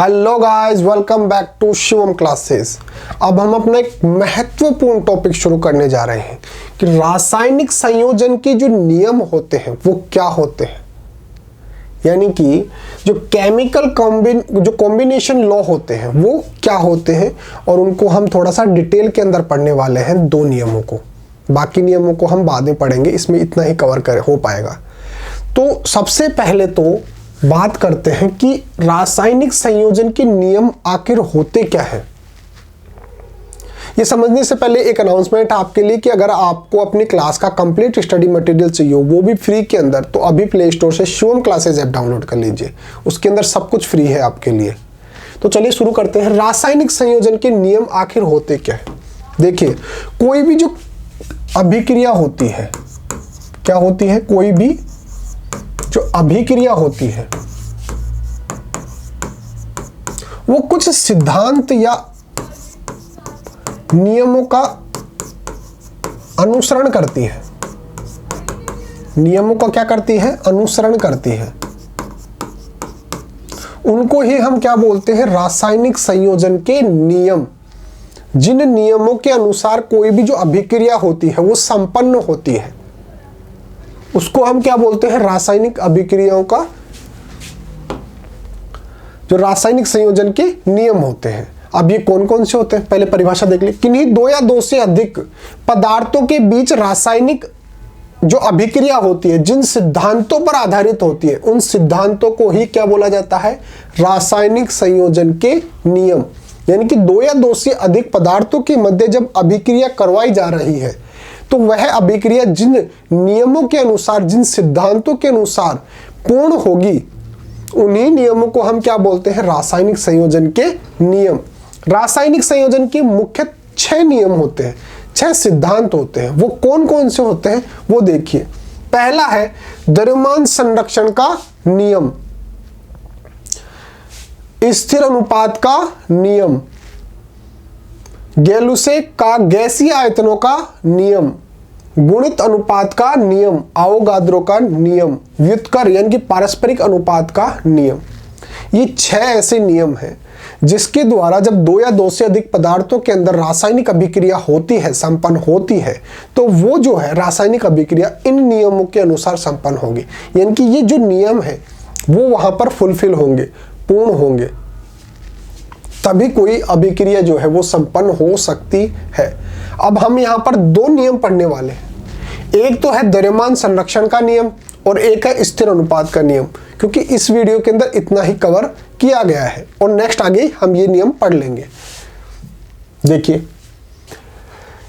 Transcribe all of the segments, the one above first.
Hello guys, welcome back to Shivam classes. अब हम अपना एक महत्वपूर्ण टॉपिक शुरू करने जा रहे हैं कि रासायनिक संयोजन के जो नियम होते हैं वो क्या होते हैं, यानी कि जो केमिकल कॉम्बिनेशन लॉ होते हैं वो क्या होते हैं, और उनको हम थोड़ा सा डिटेल के अंदर पढ़ने वाले हैं। दो नियमों को, बाकी नियमों को हम बाद में पढ़ेंगे, इसमें इतना ही कवर हो पाएगा। तो सबसे पहले तो बात करते हैं कि रासायनिक संयोजन के नियम आखिर होते क्या हैं। ये समझने से पहले एक अनाउंसमेंट आपके लिए कि अगर आपको अपनी क्लास का कंप्लीट स्टडी मटेरियल चाहिए, वो भी फ्री के अंदर, तो अभी प्ले स्टोर से शिवम क्लासेस ऐप डाउनलोड कर लीजिए। उसके अंदर सब कुछ फ्री है आपके लिए। तो चलिए शुरू करते हैं। रासायनिक संयोजन के नियम आखिर होते क्या है। देखिए, कोई भी जो अभिक्रिया होती है, क्या होती है, कोई भी जो अभिक्रिया होती है वो कुछ सिद्धांत या नियमों का अनुसरण करती है। नियमों का क्या करती है, अनुसरण करती है। उनको ही हम क्या बोलते हैं, रासायनिक संयोजन के नियम। जिन नियमों के अनुसार कोई भी जो अभिक्रिया होती है वो संपन्न होती है, उसको हम क्या बोलते हैं, रासायनिक अभिक्रियाओं का, जो रासायनिक संयोजन के नियम होते हैं। अब ये कौन कौन से होते हैं, पहले परिभाषा देख ली। किन्हीं दो या दो से अधिक पदार्थों के बीच रासायनिक जो अभिक्रिया होती है, जिन सिद्धांतों पर आधारित होती है, उन सिद्धांतों को ही क्या बोला जाता है, रासायनिक संयोजन के नियम। यानी कि दो या दो से अधिक पदार्थों के मध्य जब अभिक्रिया करवाई जा रही है, तो वह अभिक्रिया जिन नियमों के अनुसार, जिन सिद्धांतों के अनुसार पूर्ण होगी, उन्हीं नियमों को हम क्या बोलते हैं, रासायनिक संयोजन के नियम। रासायनिक संयोजन के मुख्य 6 नियम होते हैं, 6 सिद्धांत होते हैं। वो कौन कौन से होते हैं वो देखिए। पहला है द्रव्यमान संरक्षण का नियम, स्थिर अनुपात का नियम, गैलुसे का गैसीय आयतनों का नियम, गुणित अनुपात का नियम, आवोगाद्रो का नियम, व्युत्कर यानी कि पारस्परिक अनुपात का नियम। ये 6 ऐसे नियम हैं जिसके द्वारा जब दो या दो से अधिक पदार्थों के अंदर रासायनिक अभिक्रिया होती है, संपन्न होती है, तो वो जो है रासायनिक अभिक्रिया इन नियमों के अनुसार संपन्न होगी। यानी कि ये जो नियम है वो वहां पर फुलफिल होंगे, पूर्ण होंगे, तभी कोई अभिक्रिया जो है वो संपन्न हो सकती है। अब हम यहाँ पर 2 नियम पढ़ने वाले हैं। एक तो है द्रव्यमान संरक्षण का नियम और एक है स्थिर अनुपात का नियम, क्योंकि इस वीडियो के अंदर इतना ही कवर किया गया है और नेक्स्ट आगे हम ये नियम पढ़ लेंगे। देखिए,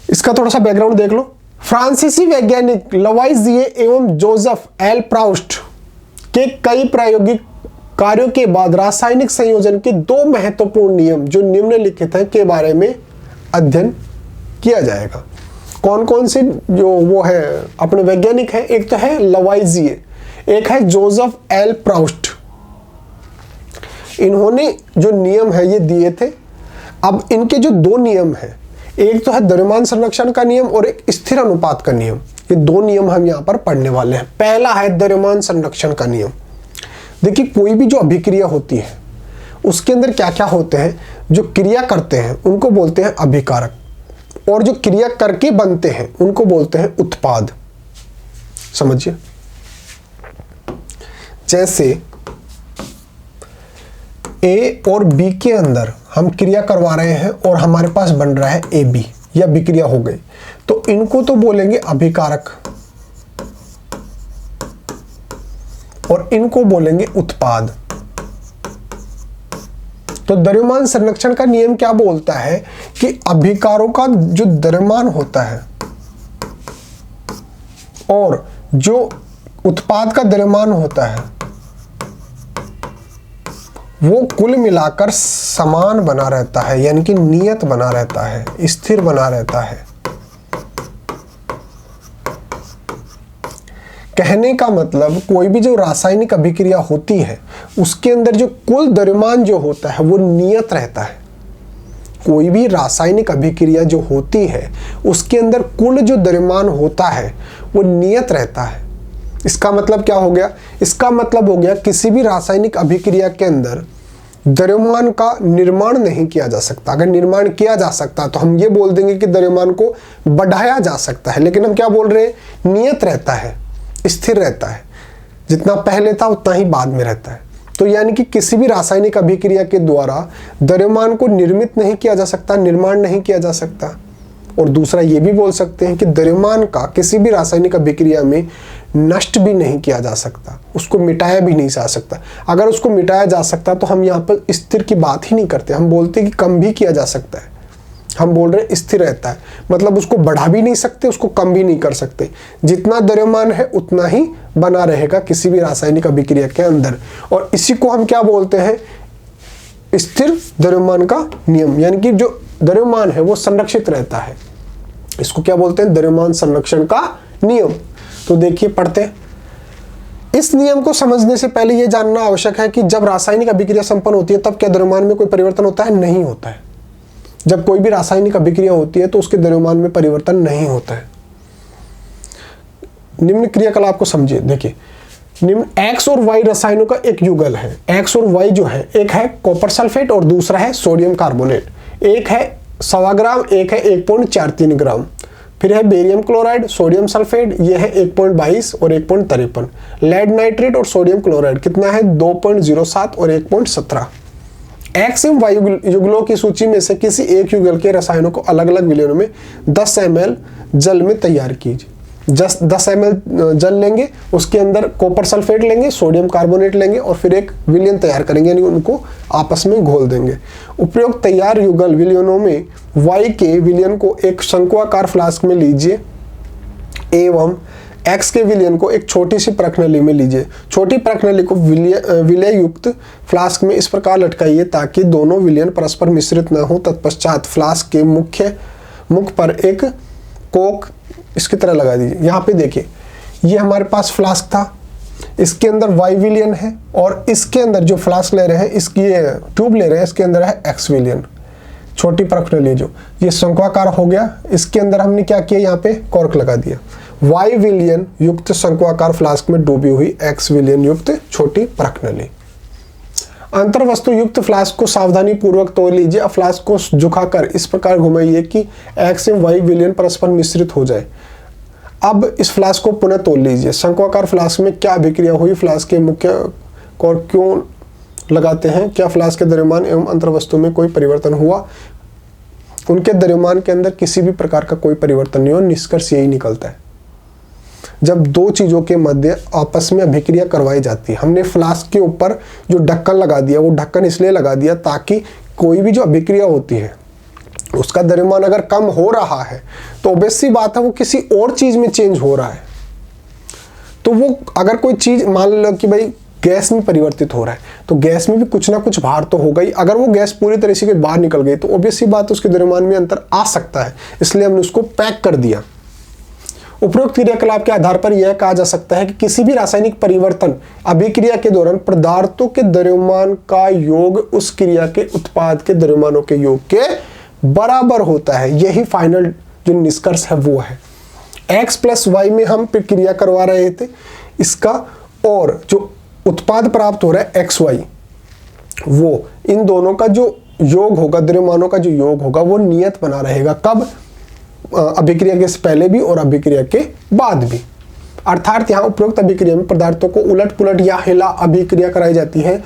इसका थोड़ा सा बैकग्राउंड देख लो। फ्रांसीसी वैज्ञानिक लवाइजिए एवं जोसेफ एल प्राउस्ट के कई प्रायोगिक कार्यों के बाद रासायनिक संयोजन के 2 महत्वपूर्ण नियम जो निम्नलिखित हैं के बारे में अध्ययन किया जाएगा। कौन कौन से जो वो है अपने वैज्ञानिक हैं, एक तो है लवाइजिए, एक है जोसेफ एल प्राउस्ट। इन्होंने जो नियम है ये दिए थे। अब इनके जो 2 नियम हैं, एक तो है द्रव्यमान संरक्षण का नियम और एक स्थिर अनुपात का नियम। ये 2 नियम हम यहाँ पर पढ़ने वाले हैं। पहला है द्रव्यमान संरक्षण का नियम। देखिए, कोई भी जो अभिक्रिया होती है उसके अंदर क्या क्या होते हैं, जो क्रिया करते हैं उनको बोलते हैं अभिकारक, और जो क्रिया करके बनते हैं उनको बोलते हैं उत्पाद। समझिए, जैसे ए और बी के अंदर हम क्रिया करवा रहे हैं और हमारे पास बन रहा है ए बी, या अभिक्रिया हो गई, तो इनको तो बोलेंगे अभिकारक और इनको बोलेंगे उत्पाद। तो द्रव्यमान संरक्षण का नियम क्या बोलता है कि अभिकारों का जो द्रव्यमान होता है और जो उत्पाद का द्रव्यमान होता है वो कुल मिलाकर समान बना रहता है, यानी कि नियत बना रहता है, स्थिर बना रहता है। कहने का मतलब, कोई भी जो रासायनिक अभिक्रिया होती है उसके अंदर जो कुल द्रव्यमान जो होता है वो नियत रहता है। कोई भी रासायनिक अभिक्रिया जो होती है उसके अंदर कुल जो द्रव्यमान होता है वो नियत रहता है। इसका मतलब क्या हो गया? इसका मतलब हो गया किसी भी रासायनिक अभिक्रिया के अंदर द्रव्यमान का निर्माण नहीं किया जा सकता। अगर निर्माण किया जा सकता तो हम ये बोल देंगे कि द्रव्यमान को बढ़ाया जा सकता है, लेकिन हम क्या बोल रहे हैं, नियत रहता है, स्थिर रहता है, जितना पहले था उतना ही बाद में रहता है। तो यानी कि किसी भी रासायनिक अभिक्रिया के द्वारा द्रव्यमान को निर्मित नहीं किया जा सकता, निर्माण नहीं किया जा सकता। और दूसरा ये भी बोल सकते हैं कि द्रव्यमान का किसी भी रासायनिक अभिक्रिया में नष्ट भी नहीं किया जा सकता, उसको मिटाया भी नहीं जा सकता। अगर उसको मिटाया जा सकता तो हम यहाँ पर स्थिर की बात ही नहीं करते, हम बोलते कि कम भी किया जा सकता है। हम बोल रहे हैं स्थिर रहता है, मतलब उसको बढ़ा भी नहीं सकते, उसको कम भी नहीं कर सकते। जितना द्रव्यमान है उतना ही बना रहेगा किसी भी रासायनिक अभिक्रिया के अंदर। और इसी को हम क्या बोलते हैं, स्थिर द्रव्यमान का नियम, यानी कि जो द्रव्यमान है वो संरक्षित रहता है। इसको क्या बोलते हैं, द्रव्यमान संरक्षण का नियम। तो देखिए पढ़ते हैं। इस नियम को समझने से पहले यह जानना आवश्यक है कि जब रासायनिक अभिक्रिया संपन्न होती है तब क्या द्रव्यमान में कोई परिवर्तन होता है, नहीं होता है। जब कोई भी रासायनिक अभिक्रिया होती है तो उसके द्रव्यमान में परिवर्तन नहीं होता है। निम्न क्रियाकलाप को समझिए। देखिए, निम्न X और Y रसायनों का एक युगल है। X और Y जो है, एक है कॉपर सल्फेट और दूसरा है सोडियम कार्बोनेट। एक है 1.25 ग्राम, एक है 1.43 ग्राम। फिर है बेरियम क्लोराइड, सोडियम सल्फेट, ये है 1.22 और 1.53। लेड नाइट्रेट और सोडियम क्लोराइड कितना है, 2.07 और 1.17। X एवं Y युगलों की सूची में से किसी एक युगल के रसायनों को अलग अलग विलयनों में 10 ml जल में तैयार कीजिए। 10 ml जल लेंगे, उसके अंदर कॉपर सल्फेट लेंगे, सोडियम कार्बोनेट लेंगे और फिर एक विलयन तैयार करेंगे, यानी उनको आपस में घोल देंगे। उपयुक्त तैयार युगल विलयनों में Y के विलयन को एक शंक्वाकार फ्लास्क में लीजिए एवं X के विलयन को एक छोटी सी परखनली में लीजिए। छोटी परखनली को विलय युक्त फ्लास्क में इस प्रकार लटकाइए ताकि दोनों विलयन परस्पर मिश्रित न हो। तत्पश्चात फ्लास्क के मुख पर एक कोक इसकी तरह लगा दीजिए। यहाँ पे देखिए, ये हमारे पास फ्लास्क था, इसके अंदर Y विलयन है और इसके अंदर जो फ्लास्क ले रहे हैं, इसकी ट्यूब ले रहे हैं, इसके अंदर है X विलयन। छोटी परखनली जो ये शंक्वाकार हो गया, इसके अंदर हमने क्या किया, यहाँ पे कॉर्क लगा दिया। Y विलयन युक्त शंक्वाकार फ्लास्क में डूबी हुई X विलयन युक्त छोटी परखनली। अंतर वस्तु युक्त फ्लास्क को सावधानी पूर्वक तोड़ लीजिए। अब फ्लास्क को झुकाकर इस प्रकार घुमाइए कि X एवं Y विलयन परस्पर मिश्रित हो जाए। अब इस फ्लास्क को पुनः तोड़ लीजिए। शंक्वाकार फ्लास्क में क्या अभिक्रिया हुई, फ्लास्क के मुख्य कॉर्क क्यों लगाते हैं, क्या फ्लास्क के द्रव्यमान एवं अंतर वस्तु में कोई परिवर्तन हुआ, उनके द्रव्यमान के अंदर किसी भी प्रकार का कोई परिवर्तन नहीं हो। निष्कर्ष यही निकलता है, जब दो चीजों के मध्य आपस में अभिक्रिया करवाई जाती है। हमने फ्लास्क के ऊपर जो ढक्कन लगा दिया, वो ढक्कन इसलिए लगा दिया ताकि कोई भी जो अभिक्रिया होती है उसका द्रव्यमान अगर कम हो रहा है तो ऑब्वियस सी बात है वो किसी और चीज में चेंज हो रहा है। तो वो अगर कोई चीज मान लो कि भाई गैस में परिवर्तित हो रहा है, तो गैस में भी कुछ ना कुछ भार तो होगा ही। अगर वो गैस पूरी तरह से बाहर निकल गई तो ऑब्वियस सी बात उसके द्रव्यमान में अंतर आ सकता है, इसलिए हमने उसको पैक कर दिया। उपरोक्त क्रियाकलाप के आधार पर यह कहा जा सकता है कि किसी भी रासायनिक परिवर्तन अभिक्रिया के दौरान पदार्थों के द्रव्यमान का योग उस क्रिया के उत्पाद के द्रव्यमानों के योग के बराबर होता है। यही फाइनल जो निष्कर्ष है वो है। X प्लस Y में हम क्रिया करवा रहे थे इसका, और जो उत्पाद प्राप्त हो रहा है XY, वो इन दोनों का जो योग होगा, द्रव्यमानों का जो योग होगा वो नियत बना रहेगा। कब, अभिक्रिया के पहले भी और अभिक्रिया के बाद भी। अर्थात यहाँ उपरोक्त अभिक्रिया में पदार्थों को उलट पुलट या हिला अभिक्रिया कराई जाती है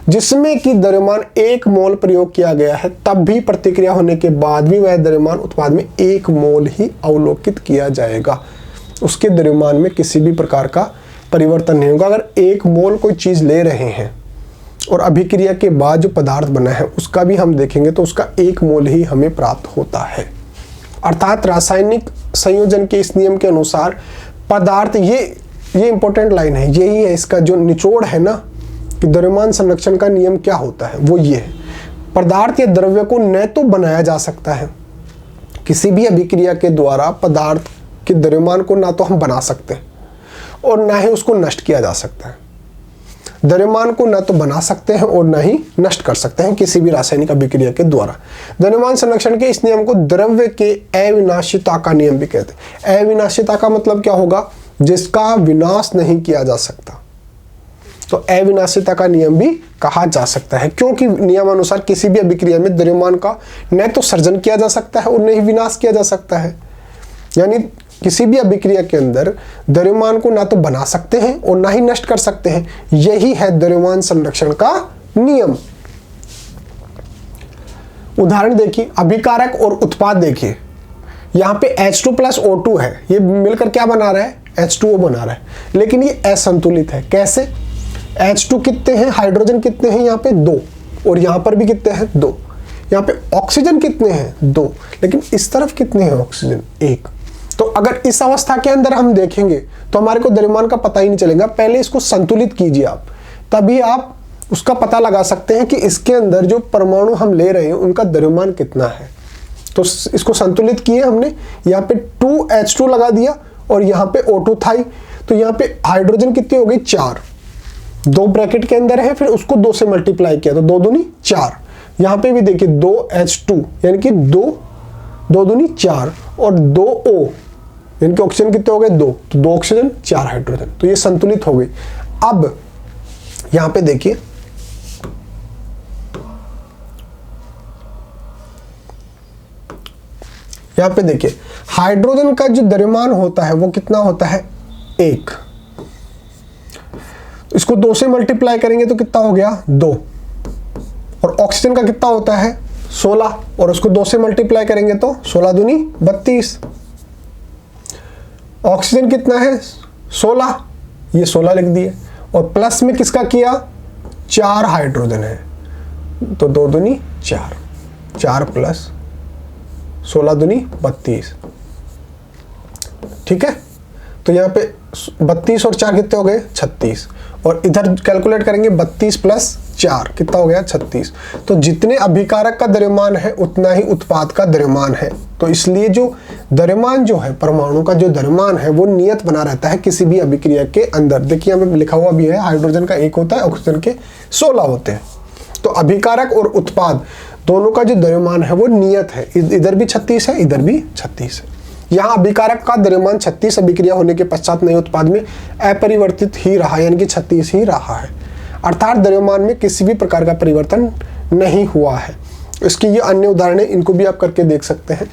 जिसमें कि द्रव्यमान 1 मोल प्रयोग किया गया है, तब भी प्रतिक्रिया होने के बाद भी वह द्रव्यमान उत्पाद में 1 मोल ही अवलोकित किया जाएगा। उसके द्रव्यमान में किसी भी प्रकार का परिवर्तन नहीं होगा। अगर 1 मोल कोई चीज ले रहे हैं और अभिक्रिया के बाद जो पदार्थ बना है उसका भी हम देखेंगे तो उसका 1 मोल ही हमें प्राप्त होता है। अर्थात रासायनिक संयोजन के इस नियम के अनुसार पदार्थ, ये इंपॉर्टेंट लाइन है, यही है इसका जो निचोड़ है ना कि द्रव्यमान संरक्षण का नियम क्या होता है, वो ये है। पदार्थ या द्रव्य को न तो बनाया जा सकता है, किसी भी अभिक्रिया के द्वारा पदार्थ के द्रव्यमान को ना तो हम बना सकते हैं और ना ही उसको नष्ट किया जा सकता है। द्रव्यमान को न तो बना सकते हैं और न ही नष्ट कर सकते हैं किसी भी रासायनिक अभिक्रिया के द्वारा। द्रव्यमान संरक्षण के इस नियम को द्रव्य के अविनाशिता का नियम भी कहते हैं। अविनाशिता का मतलब क्या होगा, जिसका विनाश नहीं किया जा सकता। तो अविनाशिता का नियम भी कहा जा सकता है, क्योंकि नियमानुसार किसी भी अभिक्रिया में द्रव्यमान का न तो सर्जन किया जा सकता है और न ही विनाश किया जा सकता है। यानी किसी भी अभिक्रिया के अंदर द्रव्यमान को ना तो बना सकते हैं और ना ही नष्ट कर सकते हैं। यही है द्रव्यमान संरक्षण का नियम। उदाहरण देखिए, अभिकारक और उत्पाद देखिए। यहाँ पे H2 प्लस O2 है, ये मिलकर क्या बना रहा है? H2O बना रहा है, लेकिन ये असंतुलित है। कैसे? H2 कितने हैं, हाइड्रोजन कितने हैं यहाँ पे? 2, और यहाँ पर भी कितने हैं? 2। यहाँ पे ऑक्सीजन कितने हैं? 2, लेकिन इस तरफ कितने हैं ऑक्सीजन? 1। तो अगर इस अवस्था के अंदर हम देखेंगे तो हमारे को द्रव्यमान का पता ही नहीं चलेगा। पहले इसको संतुलित कीजिए आप, तभी आप उसका पता लगा सकते हैं कि इसके अंदर जो परमाणु हम ले रहे हैं उनका द्रव्यमान कितना है। तो इसको संतुलित किए हमने, यहाँ पे 2H2 लगा दिया और यहाँ पे O2 था ही, तो यहाँ पे हाइड्रोजन कितनी हो गई? 4। 2 ब्रैकेट के अंदर है, फिर उसको 2 से मल्टीप्लाई किया तो 2 दूनी 4। यहाँ पे भी देखिए 2H2 यानी कि 2 दूनी 4 और 2O यानी कि ऑक्सीजन कितने हो गए? 2, तो 2 ऑक्सीजन 4 हाइड्रोजन, तो ये संतुलित हो गई। अब यहाँ पे देखिए, यहाँ पे देखिए हाइड्रोजन का जो द्रव्यमान होता है वो कितना होता है? 1। इसको 2 से मल्टीप्लाई करेंगे तो कितना हो गया? 2। और ऑक्सीजन का कितना होता है? 16, और उसको 2 से मल्टीप्लाई करेंगे तो 16 दूनी 32। ऑक्सीजन कितना है? 16, ये 16 लिख दिए, और प्लस में किसका किया? 4 हाइड्रोजन है, तो 2 दूनी 4, 4 प्लस 16 दूनी 32। ठीक है, तो यहाँ पे 32 और 4 कितने हो गए? 36, और इधर कैलकुलेट करेंगे 32 प्लस 4 कितना हो गया? 36। तो जितने अभिकारक का द्रव्यमान है उतना ही उत्पाद का द्रव्यमान है। तो इसलिए जो द्रव्यमान जो है, परमाणु का जो द्रव्यमान है वो नियत बना रहता है किसी भी अभिक्रिया के अंदर। देखिए यहाँ पे लिखा हुआ भी है, हाइड्रोजन का 1 होता है, ऑक्सीजन के 16 होते हैं। तो अभिकारक और उत्पाद दोनों का जो द्रव्यमान है वो नियत है। इधर भी 36 है, इधर भी 36 है। यहाँ अभिकारक का द्रव्यमान 36 अभिक्रिया होने के पश्चात नए उत्पाद में अपरिवर्तित ही रहा, यानी कि 36 ही रहा है, अर्थात द्रव्यमान में किसी भी प्रकार का परिवर्तन नहीं हुआ है। इसकी ये अन्य उदाहरण है, इनको भी आप करके देख सकते हैं।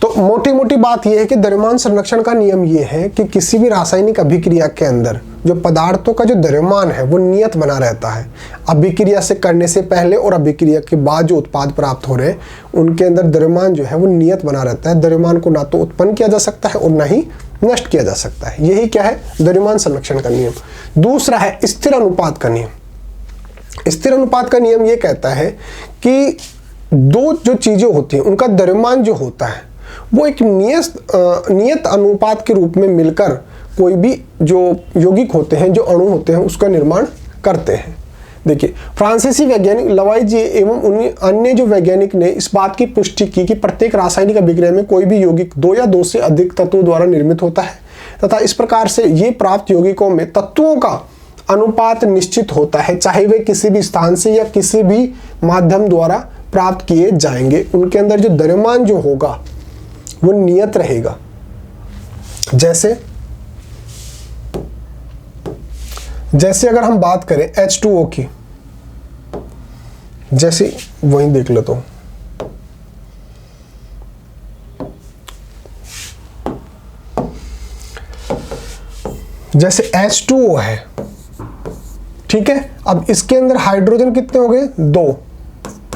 तो मोटी मोटी बात यह है कि द्रव्यमान संरक्षण का नियम यह है कि किसी भी रासायनिक अभिक्रिया के अंदर जो पदार्थों का जो द्रव्यमान है वो नियत बना रहता है। अभिक्रिया से करने से पहले और अभिक्रिया के बाद जो उत्पाद प्राप्त हो रहे हैं उनके अंदर द्रव्यमान जो है वो नियत बना रहता है। द्रव्यमान को ना तो उत्पन्न किया जा सकता है और ना ही नष्ट किया जा सकता है। यही क्या है? द्रव्यमान संरक्षण का नियम। दूसरा है स्थिर अनुपात का नियम। स्थिर अनुपात का नियम ये कहता है कि दो जो चीजें होती हैं उनका द्रव्यमान जो होता है वो एक नियत अनुपात के रूप में मिलकर कोई भी जो यौगिक होते हैं, जो अणु होते हैं, उसका निर्माण करते हैं। देखिए फ्रांसीसी वैज्ञानिक लवाइजिए एवं अन्य जो वैज्ञानिक ने इस बात की पुष्टि की कि प्रत्येक रासायनिक अभिक्रिया में कोई भी यौगिक 2 या 2 से अधिक तत्वों द्वारा निर्मित होता है तथा इस प्रकार से ये प्राप्त यौगिकों में तत्वों का अनुपात निश्चित होता है, चाहे वे किसी भी स्थान से या किसी भी माध्यम द्वारा प्राप्त किए जाएंगे। उनके अंदर जो द्रव्यमान जो होगा वो नियत रहेगा। जैसे अगर हम बात करें H2O की, जैसे वहीं देख लेता हूं, जैसे H2O है, ठीक है। अब इसके अंदर हाइड्रोजन कितने हो गए? 2,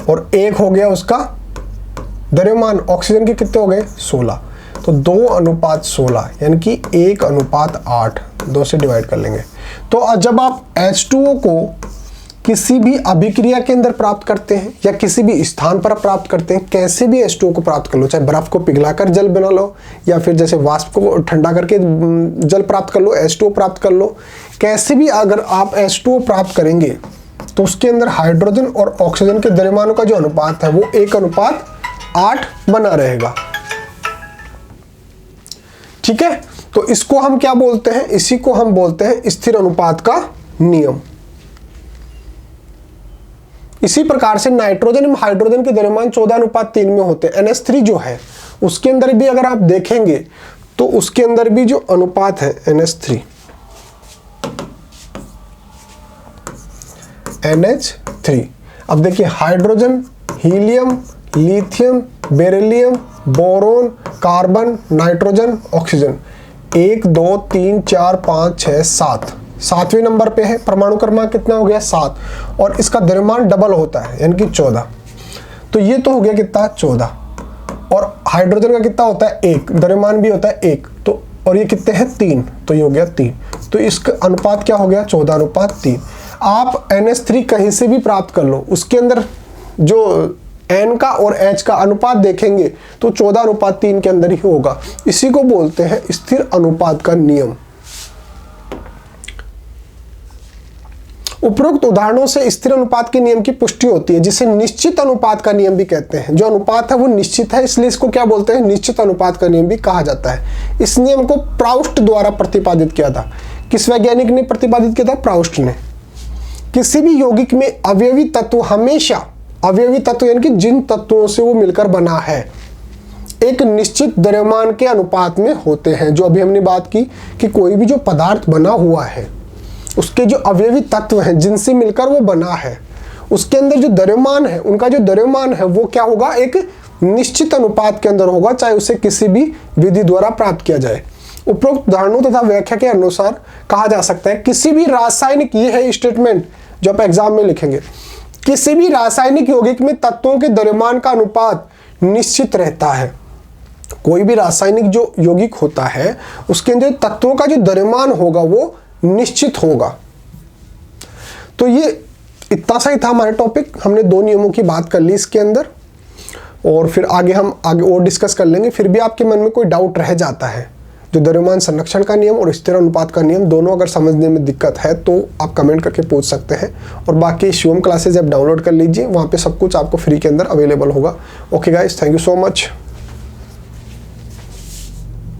और 1 हो गया उसका द्रव्यमान। ऑक्सीजन के कितने हो गए? 16। तो 2:16 यानी कि 1:8, 2 से डिवाइड कर लेंगे। तो जब आप H2O को किसी भी अभिक्रिया के अंदर प्राप्त करते हैं या किसी भी स्थान पर प्राप्त करते हैं, कैसे भी H2O को प्राप्त कर लो, चाहे बर्फ को पिघलाकर जल बना लो या फिर जैसे वाष्प को ठंडा करके जल प्राप्त कर लो, H2O प्राप्त कर लो, कैसे भी अगर आप H2O प्राप्त करेंगे तो उसके अंदर हाइड्रोजन और ऑक्सीजन के द्रव्यमानों का जो अनुपात है वो 1:8 बना रहेगा। ठीक है, तो इसको हम क्या बोलते हैं? इसी को हम बोलते हैं स्थिर अनुपात का नियम। इसी प्रकार से नाइट्रोजन एवं हाइड्रोजन के द्रव्यमान 14:3 में होते हैं। NH3 जो है उसके अंदर भी अगर आप देखेंगे तो उसके अंदर भी जो अनुपात है NH3 NH3। अब देखिए hydrogen, helium, lithium, beryllium, boron, carbon, nitrogen, oxygen, 1 2 3 4 5 6 7, 7वें नंबर पे है। परमाणु क्रमांक कितना हो गया 7, और इसका द्रव्यमान डबल होता है यानी कि 14। तो ये तो हो गया कितना 14, और हाइड्रोजन का कितना होता है 1, द्रव्यमान भी होता है 1, तो और ये कितने हैं 3, तो ये हो गया 3। तो इसका अनुपात क्या हो गया 14:3। आप NH3 कहीं से भी प्राप्त कर लो, उसके अंदर जो N का और H का अनुपात देखेंगे तो 14:3 के अंदर ही होगा। इसी को बोलते हैं स्थिर अनुपात का नियम। उपरोक्त उदाहरणों से स्थिर अनुपात के नियम की पुष्टि होती है, जिसे निश्चित अनुपात का नियम भी कहते हैं। जो अनुपात है वो निश्चित है, इसलिए इसको क्या बोलते हैं, निश्चित अनुपात का नियम भी कहा जाता है। इस नियम को प्राउस्ट द्वारा प्रतिपादित किया था। किस वैज्ञानिक ने प्रतिपादित किया था, प्राउस्ट ने। किसी भी यौगिक में अवयवी तत्व हमेशा, अवयवी तत्व यानी कि जिन तत्वों से वो मिलकर बना है, एक निश्चित द्रव्यमान के अनुपात में होते हैं। जो अभी हमने बात की कि कोई भी जो पदार्थ बना हुआ है, उसके जो अवयवी तत्व हैं जिनसे मिलकर वो बना है, उसके अंदर जो द्रव्यमान है, उनका जो द्रव्यमान है वो क्या होगा, एक निश्चित अनुपात के अंदर होगा, चाहे उसे किसी भी विधि द्वारा प्राप्त किया जाए। उपरोक्त उदाहरणों तथा व्याख्या के अनुसार कहा जा सकता है किसी भी रासायनिक, ये है स्टेटमेंट जो आप एग्जाम में लिखेंगे, किसी भी रासायनिक यौगिक में तत्वों के द्रव्यमान का अनुपात निश्चित रहता है। कोई भी रासायनिक जो यौगिक होता है उसके अंदर तत्वों का जो द्रव्यमान होगा वो निश्चित होगा। तो ये इतना सा ही था हमारा टॉपिक। हमने 2 नियमों की बात कर ली इसके अंदर, और फिर आगे हम और डिस्कस कर लेंगे। फिर भी आपके मन में कोई डाउट रह जाता है, जो द्रव्यमान संरक्षण का नियम और स्थिर अनुपात का नियम, दोनों अगर समझने में दिक्कत है तो आप कमेंट करके पूछ सकते हैं। और बाकी शिवम क्लासेज आप डाउनलोड कर लीजिए, वहाँ पे सब कुछ आपको फ्री के अंदर अवेलेबल होगा। Okay guys, thank you so much.